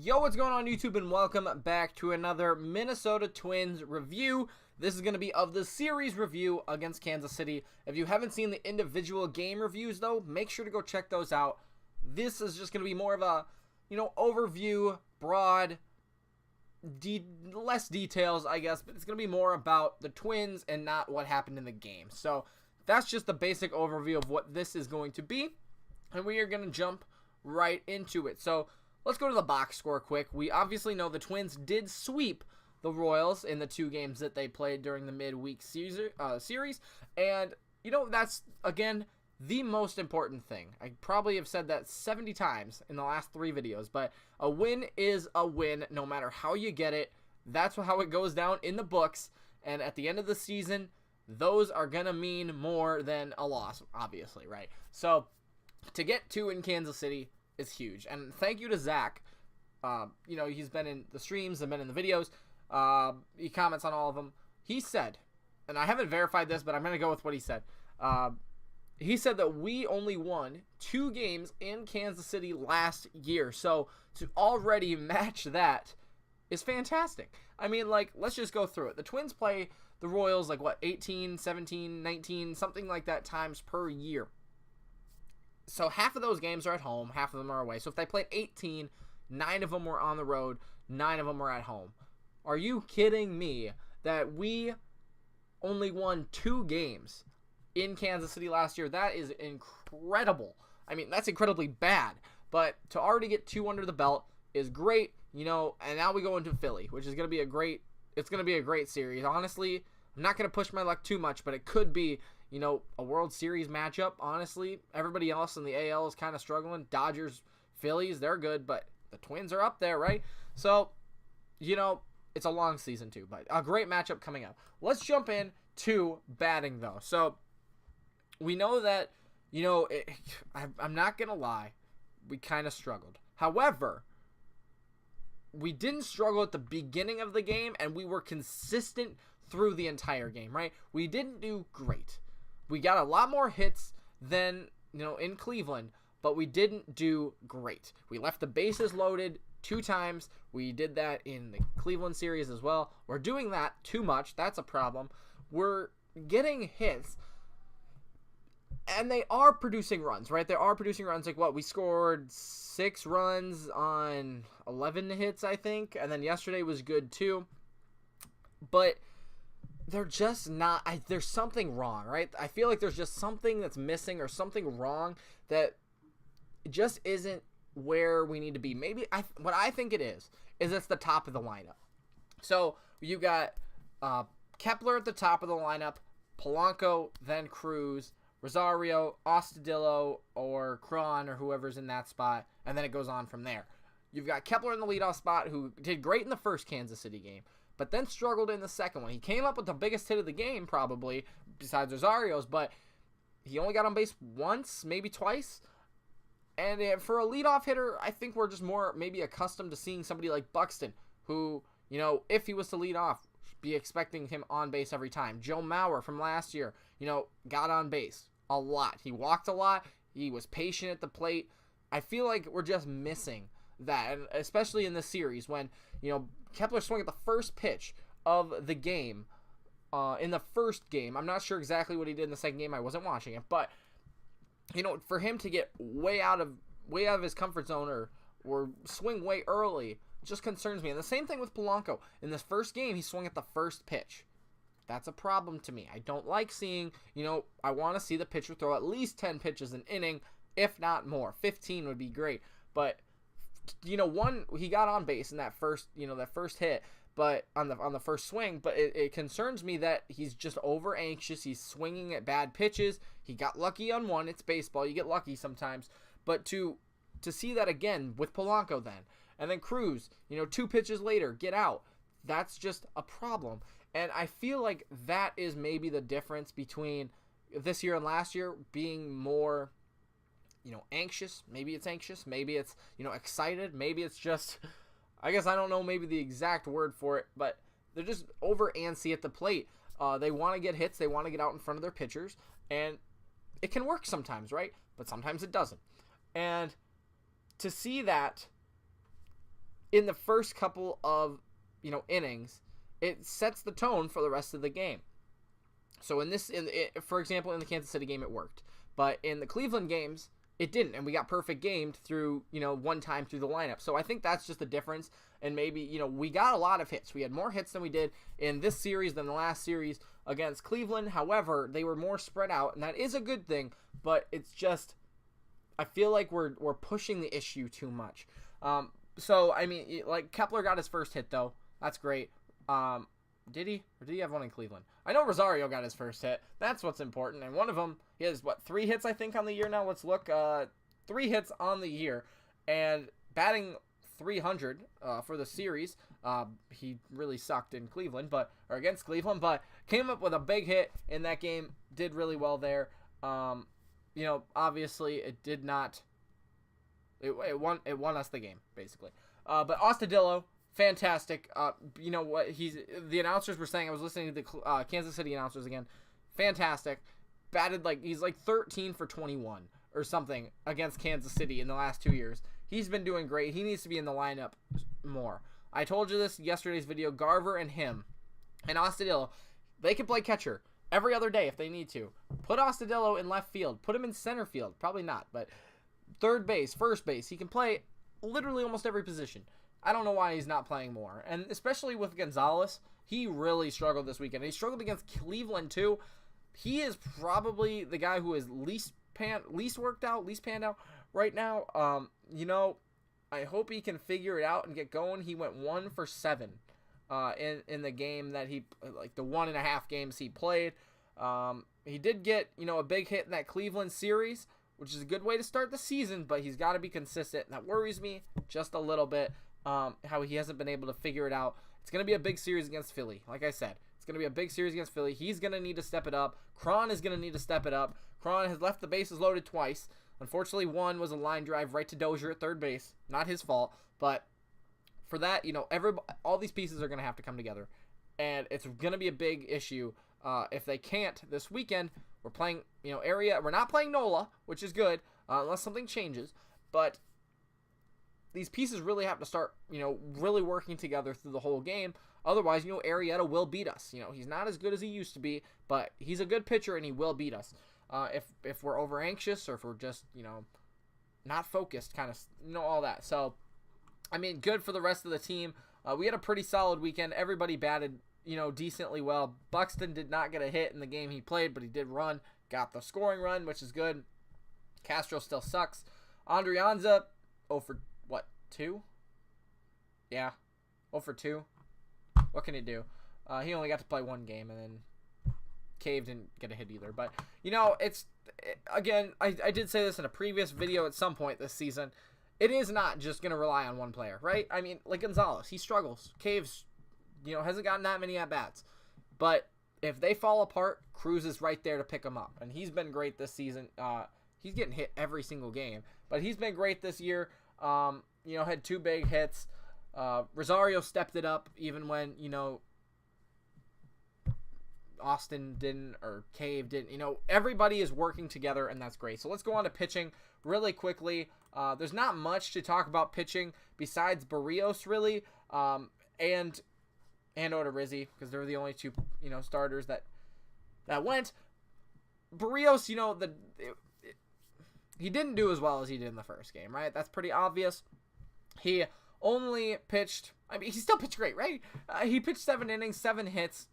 Yo, what's going on YouTube, and welcome back to another Minnesota Twins review. This is going to be of the series review against Kansas City. If you haven't seen the individual game reviews, though, make sure to go check those out. This is just going to be more of a, overview, broad, less details, I guess, but it's going to be more about the Twins and not what happened in the game. So that's just the basic overview of what this is going to be, and we are going to jump right into it. So let's go to the box score quick. We obviously know the Twins did sweep the Royals in the two games that they played during the midweek series. And, that's, again, the most important thing. I probably have said that 70 times in the last 3 videos, but a win is a win no matter how you get it. That's how it goes down in the books. And at the end of the season, those are going to mean more than a loss, obviously, right? So to get 2 in Kansas City is huge. And thank you to Zach. He's been in the streams and been in the videos. He comments on all of them. He said, and I haven't verified this, but I'm going to go with what he said. He said that we only won 2 games in Kansas City last year. So to already match that is fantastic. I mean, let's just go through it. The Twins play the Royals 18, 17, 19, something like that times per year. So half of those games are at home, half of them are away. So if they played 18, 9 of them were on the road, 9 of them were at home. Are you kidding me that we only won 2 games in Kansas City last year? That is incredible. I mean, that's incredibly bad. But to already get 2 under the belt is great, and now we go into Philly, which is going to be it's going to be a great series. Honestly, I'm not going to push my luck too much, but it could be a World Series matchup, honestly. Everybody else in the AL is kind of struggling. Dodgers, Phillies, they're good, but the Twins are up there, right? So, it's a long season too, but a great matchup coming up. Let's jump in to batting, though. So, we know that, I'm not going to lie, we kind of struggled. However, we didn't struggle at the beginning of the game, and we were consistent through the entire game, right? We didn't do great. We got a lot more hits than, in Cleveland, but we didn't do great. We left the bases loaded 2 times. We did that in the Cleveland series as well. We're doing that too much. That's a problem. We're getting hits, and they are producing runs, right? They are producing runs. We scored 6 runs on 11 hits, I think, and then yesterday was good too. But they're just not, there's something wrong, right? I feel like there's just something that's missing or something wrong that just isn't where we need to be. Maybe what I think it is it's the top of the lineup. So you got Kepler at the top of the lineup, Polanco, then Cruz, Rosario, Astudillo, or Cron, or whoever's in that spot, and then it goes on from there. You've got Kepler in the leadoff spot, who did great in the first Kansas City game, but then struggled in the second one. He came up with the biggest hit of the game, probably, besides Rosario's, but he only got on base once, maybe twice. And for a leadoff hitter, I think we're just more maybe accustomed to seeing somebody like Buxton, who, if he was to lead off, be expecting him on base every time. Joe Mauer from last year, got on base a lot. He walked a lot. He was patient at the plate. I feel like we're just missing that, and especially in this series when, Kepler swung at the first pitch of the game in the first game. I'm not sure exactly what he did in the second game. I wasn't watching it, but for him to get way out of his comfort zone or swing way early just concerns me. And the same thing with Polanco. In this first game, he swung at the first pitch. That's a problem to me. I don't like seeing, I want to see the pitcher throw at least 10 pitches an inning, if not more. 15 would be great. But he got on base in that first hit, but on the first swing, but it concerns me that he's just over anxious. He's swinging at bad pitches. He got lucky on one. It's baseball. You get lucky sometimes. But to see that again with Polanco then, and then Cruz, 2 pitches later, get out. That's just a problem. And I feel like that is maybe the difference between this year and last year, being more anxious. Maybe it's anxious. Maybe it's, excited. Maybe it's just, I guess I don't know maybe the exact word for it, but they're just over antsy at the plate. They want to get hits. They want to get out in front of their pitchers. And it can work sometimes, right? But sometimes it doesn't. And to see that in the first couple of, innings, it sets the tone for the rest of the game. So for example, in the Kansas City game, it worked. But in the Cleveland games, it didn't. And we got perfect gamed through, one time through the lineup. So I think that's just the difference. And maybe, we got a lot of hits. We had more hits than we did in this series than the last series against Cleveland. However, they were more spread out. And that is a good thing. But it's just, I feel like we're pushing the issue too much. So, I mean, like, Kepler got his first hit, though. That's great. Did he? Or did he have one in Cleveland? I know Rosario got his first hit. That's what's important. And one of them, he has, 3 hits, I think, on the year now? Let's look. 3 hits on the year. And batting 300 for the series. He really sucked in Cleveland, or against Cleveland, but came up with a big hit in that game. Did really well there. Obviously, it did not. It won us the game, basically. But Astudillo, fantastic. The announcers were saying, I was listening to the Kansas City announcers again. Fantastic. Batted he's 13 for 21 or something against Kansas City in the last 2 years. He's been doing great. He needs to be in the lineup more. I told you this in yesterday's video. Garver and him and Astudillo, they can play catcher every other day if they need to. Put Astudillo in left field. Put him in center field. Probably not, but third base, first base. He can play literally almost every position. I don't know why he's not playing more. And especially with Gonzalez, he really struggled this weekend. He struggled against Cleveland too. He is probably the guy who is least panned out right now. I hope he can figure it out and get going. He went 1 for 7 in the game that the 1.5 games he played. He did get, a big hit in that Cleveland series, which is a good way to start the season, but he's got to be consistent. And that worries me just a little bit, how he hasn't been able to figure it out. It's going to be a big series against Philly. Like I said, it's going to be a big series against Philly. He's going to need to step it up. Cron is going to need to step it up. Cron has left the bases loaded twice. Unfortunately, one was a line drive right to Dozier at third base. Not his fault, but for that, all these pieces are going to have to come together. And it's going to be a big issue if they can't this weekend. We're playing, area. We're not playing NOLA, which is good, unless something changes. But these pieces really have to start, really working together through the whole game. Otherwise, Arrieta will beat us. He's not as good as he used to be, but he's a good pitcher and he will beat us. If we're over anxious or if we're just, not focused, kind of, all that. So, I mean, good for the rest of the team. We had a pretty solid weekend. Everybody batted, decently well. Buxton did not get a hit in the game he played, but he did run. Got the scoring run, which is good. Castro still sucks. Andrianza, 0 for, 2? Yeah, 0 for 2. What can he do? He only got to play one game, and then Cave didn't get a hit either. But, again, I did say this in a previous video at some point this season. It is not just going to rely on one player, right? I mean, like Gonzalez, he struggles. Cave's, hasn't gotten that many at-bats. But if they fall apart, Cruz is right there to pick them up. And he's been great this season. He's getting hit every single game. But he's been great this year. Had 2 big hits. Rosario stepped it up even when, Austin didn't or Cave didn't. Everybody is working together, and that's great. So let's go on to pitching really quickly. There's not much to talk about pitching besides Barrios, really, and Odorizzi, because they're the only 2, starters that went. Barrios, he didn't do as well as he did in the first game, right? That's pretty obvious. He only pitched, he still pitched great, right? He pitched 7 innings, 7 hits,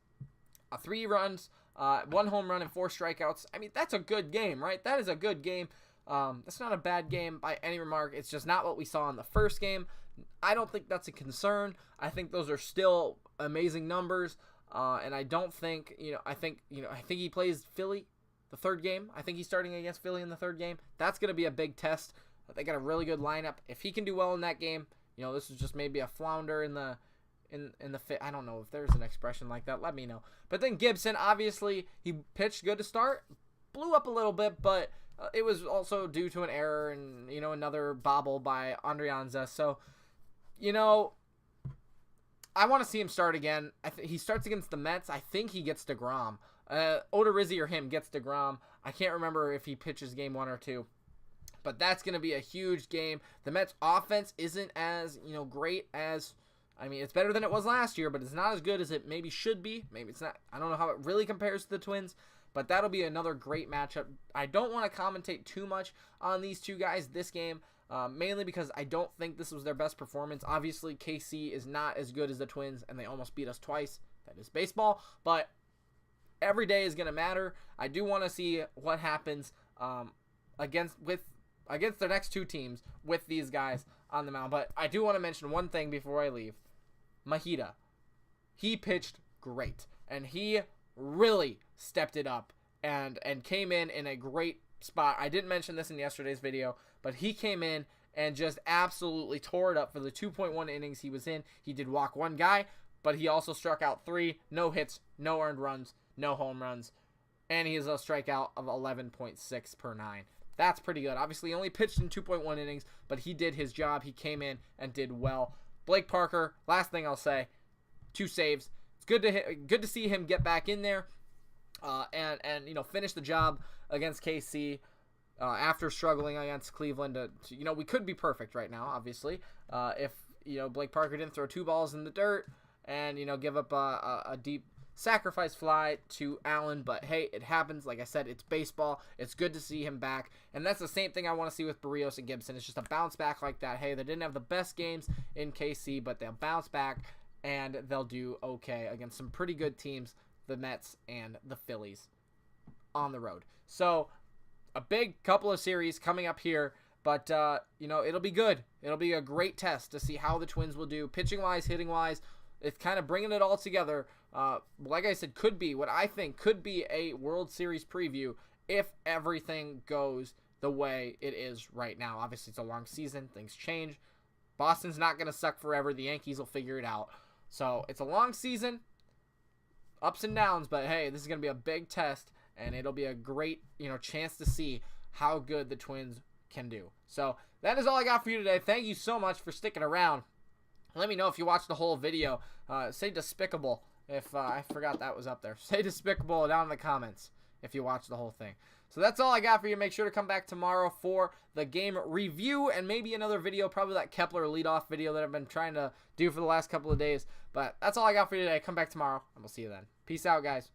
3 runs, 1 home run, and 4 strikeouts. I mean, that's a good game, right? That is a good game. That's not a bad game by any remark. It's just not what we saw in the first game. I don't think that's a concern. I think those are still amazing numbers. And I don't think, I think he plays Philly the third game. I think he's starting against Philly in the third game. That's going to be a big test. They got a really good lineup. If he can do well in that game, this is just maybe a flounder in the fit. I don't know if there's an expression like that. Let me know. But then Gibson, obviously, he pitched good to start. Blew up a little bit, but it was also due to an error and, another bobble by Andrianza. So, I want to see him start again. He starts against the Mets. I think he gets DeGrom. Odorizzi or him gets DeGrom. I can't remember if he pitches game 1 or 2. But that's going to be a huge game. The Mets offense isn't as, great as, it's better than it was last year, but it's not as good as it maybe should be. Maybe it's not. I don't know how it really compares to the Twins, but that'll be another great matchup. I don't want to commentate too much on these two guys this game, mainly because I don't think this was their best performance. Obviously, KC is not as good as the Twins, and they almost beat us twice. That is baseball, but every day is going to matter. I do want to see what happens against the next two teams with these guys on the mound. But I do want to mention one thing before I leave. Mahida. He pitched great, and he really stepped it up and came in a great spot. I didn't mention this in yesterday's video, but he came in and just absolutely tore it up for the 2.1 innings he was in. He did walk one guy, but he also struck out 3, no hits, no earned runs, no home runs, and he has a strikeout of 11.6 per 9. That's pretty good. Obviously, he only pitched in 2.1 innings, but he did his job. He came in and did well. Blake Parker, last thing I'll say, 2 saves. It's good to see him get back in there and finish the job against KC after struggling against Cleveland. We could be perfect right now, obviously, if Blake Parker didn't throw 2 balls in the dirt and give up a deep sacrifice fly to Allen. But hey, it happens. Like I said, it's baseball. It's good to see him back, and that's the same thing I want to see with Barrios and Gibson. It's just a bounce back like that. Hey, they didn't have the best games in KC, but they'll bounce back and they'll do okay against some pretty good teams, the Mets and the Phillies on the road. So a big couple of series coming up here, but it'll be good. It'll be a great test to see how the Twins will do pitching wise, hitting wise. It's kind of bringing it all together. Like I said, could be what I think could be a World Series preview if everything goes the way it is right now. Obviously, it's a long season. Things change. Boston's not going to suck forever. The Yankees will figure it out. So it's a long season, ups and downs, but hey, this is going to be a big test, and it'll be a great chance to see how good the Twins can do. So that is all I got for you today. Thank you so much for sticking around. Let me know if you watched the whole video. Say despicable if I forgot that was up there. Say despicable down in the comments if you watched the whole thing. So that's all I got for you. Make sure to come back tomorrow for the game review and maybe another video, probably that Kepler leadoff video that I've been trying to do for the last couple of days. But that's all I got for you today. Come back tomorrow, and we'll see you then. Peace out, guys.